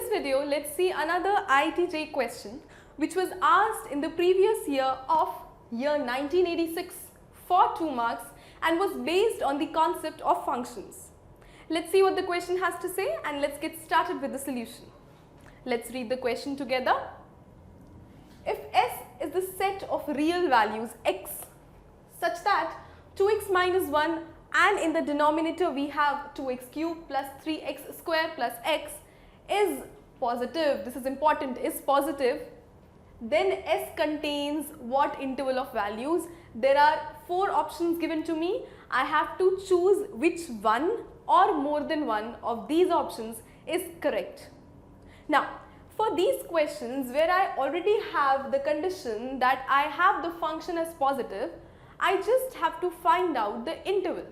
video, let's see another IIT JEE question which was asked in the previous year of year 1986 for 2 marks and was based on the concept of functions. Let's see what the question has to say and let's get started with the solution. Let's read the question together. If S is the set of real values x such that 2x minus 1 and in the denominator we have 2x cube plus 3x square plus x is positive, this is important, is positive, then S contains what interval of values? There are 4 options given to me. I have to choose which one or more than one of these options is correct. Now, for these questions where I already have the condition that I have the function as positive, I just have to find out the interval.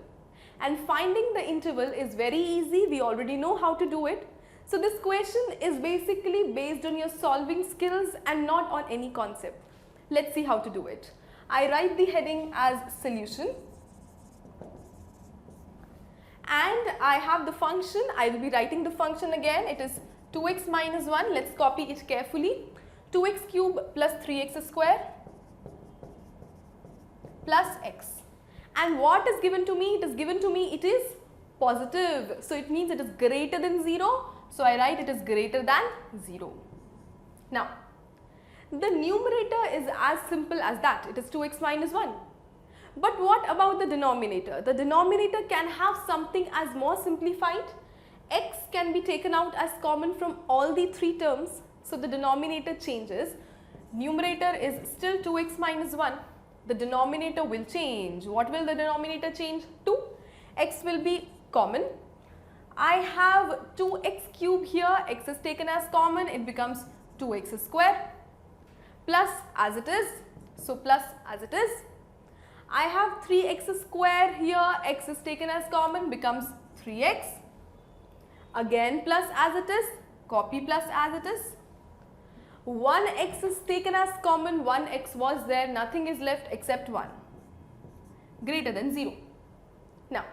And finding the interval is very easy, we already know how to do it. So this question is basically based on your solving skills and not on any concept. Let's see how to do it. I write the heading as solution and I have the function. I will be writing the function again. It is 2x minus 1. Let's copy it carefully. 2x cube plus 3x square plus x. And what is given to me? It is given to me, it is positive. So it means it is greater than 0. So I write it is greater than 0. Now, the numerator is as simple as that. It is 2x minus 1. But what about the denominator? The denominator can have something as more simplified. X can be taken out as common from all the 3 terms. So the denominator changes. Numerator is still 2x minus 1. The denominator will change. What will the denominator change to? X will be common. I have 2x cube here, x is taken as common, it becomes 2x square plus as it is, so plus as it is. I have 3x square here, x is taken as common, becomes 3x. Again plus as it is, copy plus as it is. 1x is taken as common, 1x was there, nothing is left except 1, greater than 0. Now,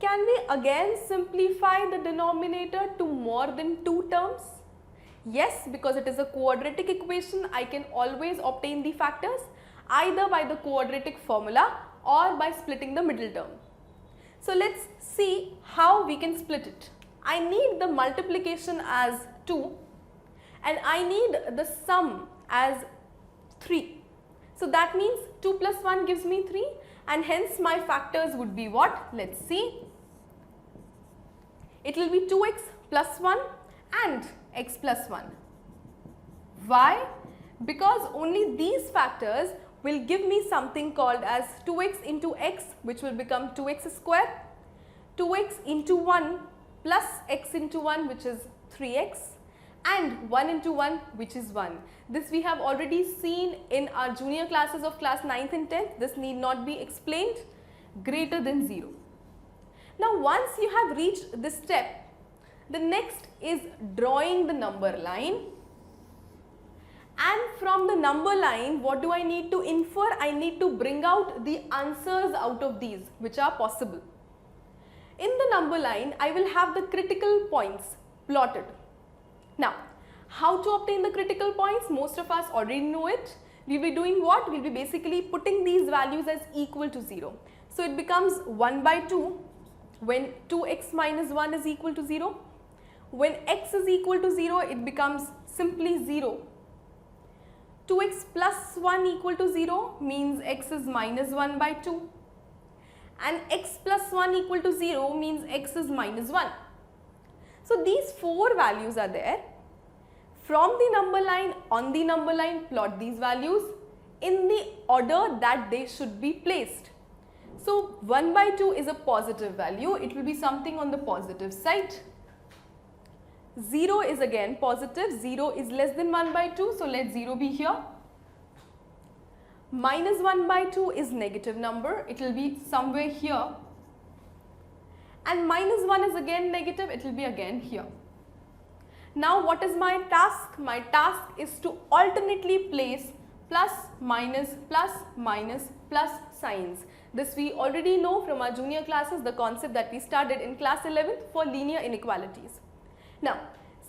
can we again simplify the denominator to more than 2 terms? Yes, because it is a quadratic equation, I can always obtain the factors either by the quadratic formula or by splitting the middle term. So let's see how we can split it. I need the multiplication as 2 and I need the sum as 3. So that means 2 plus 1 gives me 3 and hence my factors would be what? Let's see. It will be 2x plus 1 and x plus 1. Why? Because only these factors will give me something called as 2x into x, which will become 2x square, 2x into 1 plus x into 1, which is 3x, and 1 into 1, which is 1. This we have already seen in our junior classes of class 9th and 10th. This need not be explained. Greater than 0. Now, once you have reached this step, the next is drawing the number line. And from the number line, what do I need to infer? I need to bring out the answers out of these, which are possible. In the number line, I will have the critical points plotted. Now, how to obtain the critical points? Most of us already know it. We will be doing what? We will be basically putting these values as equal to 0. So, it becomes 1 by 2 when 2x minus 1 is equal to 0. When x is equal to 0, it becomes simply 0. 2x plus 1 equal to 0 means x is minus 1 by 2. And x plus 1 equal to 0 means x is minus 1. So, these 4 values are there. From the number line, on the number line, plot these values in the order that they should be placed. So, 1 by 2 is a positive value, it will be something on the positive side. 0 is again positive, 0 is less than 1 by 2, so let 0 be here. Minus 1 by 2 is negative number, it will be somewhere here. And minus 1 is again negative, it will be again here. Now what is my task? My task is to alternately place plus, minus, plus signs. This we already know from our junior classes, the concept that we studied in class 11th for linear inequalities. Now,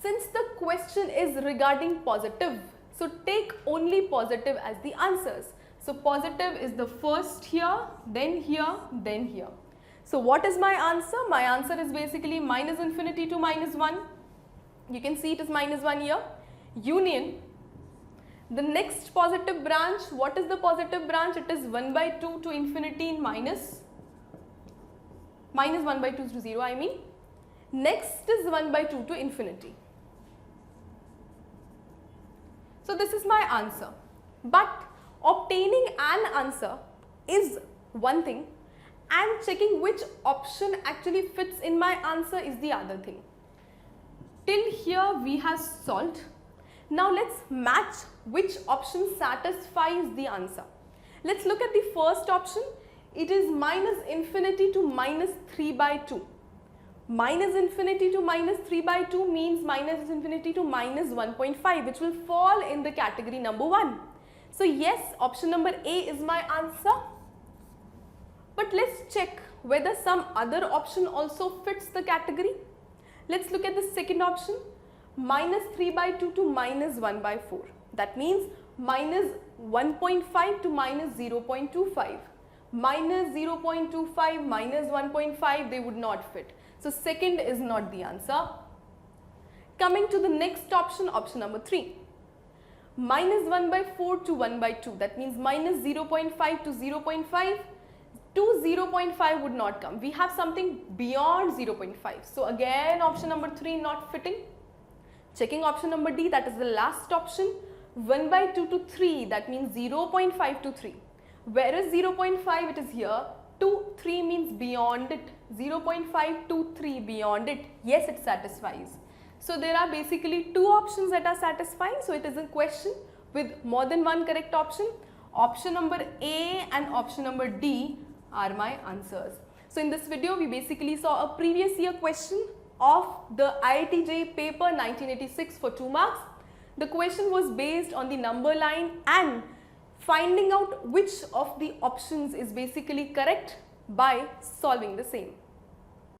Since the question is regarding positive, so take only positive as the answers. So positive is the first here, then here, then here. So what is my answer? My answer is basically minus infinity to minus 1. You can see it is minus 1 here. Union. The next positive branch, what is the positive branch? It is 1 by 2 to infinity minus 1 by 2 to 0, I mean. Next is 1 by 2 to infinity. So this is my answer. But obtaining an answer is one thing and checking which option actually fits in my answer is the other thing. Till here we have solved. Now let's match which option satisfies the answer. Let's look at the first option. It is minus infinity to minus 3 by 2. Minus infinity to minus 3 by 2 means minus infinity to minus 1.5, which will fall in the category number 1. So yes, option number A is my answer. But let's check whether some other option also fits the category. Let's look at the second option. Minus 3 by 2 to minus 1 by 4. That means minus 1.5 to minus 0.25. Minus 0.25, minus 1.5, they would not fit. So second is not the answer. Coming to the next option, option number 3. Minus 1 by 4 to 1 by 2. That means minus 0.5 to 0.5. To 0.5 would not come. We have something beyond 0.5. So again option number 3 not fitting. Checking option number D, that is the last option. 1 by 2 to 3, that means 0.5 to 3. Where is 0.5? It is here. 2, 3 means beyond it. 0.5 to 3 beyond it. Yes, it satisfies. So there are basically 2 options that are satisfying. So it is a question with more than one correct option. Option number A and option number D are my answers. So in this video, we basically saw a previous year question of the IIT JEE paper 1986 for 2 marks. The question was based on the number line and finding out which of the options is basically correct by solving the same.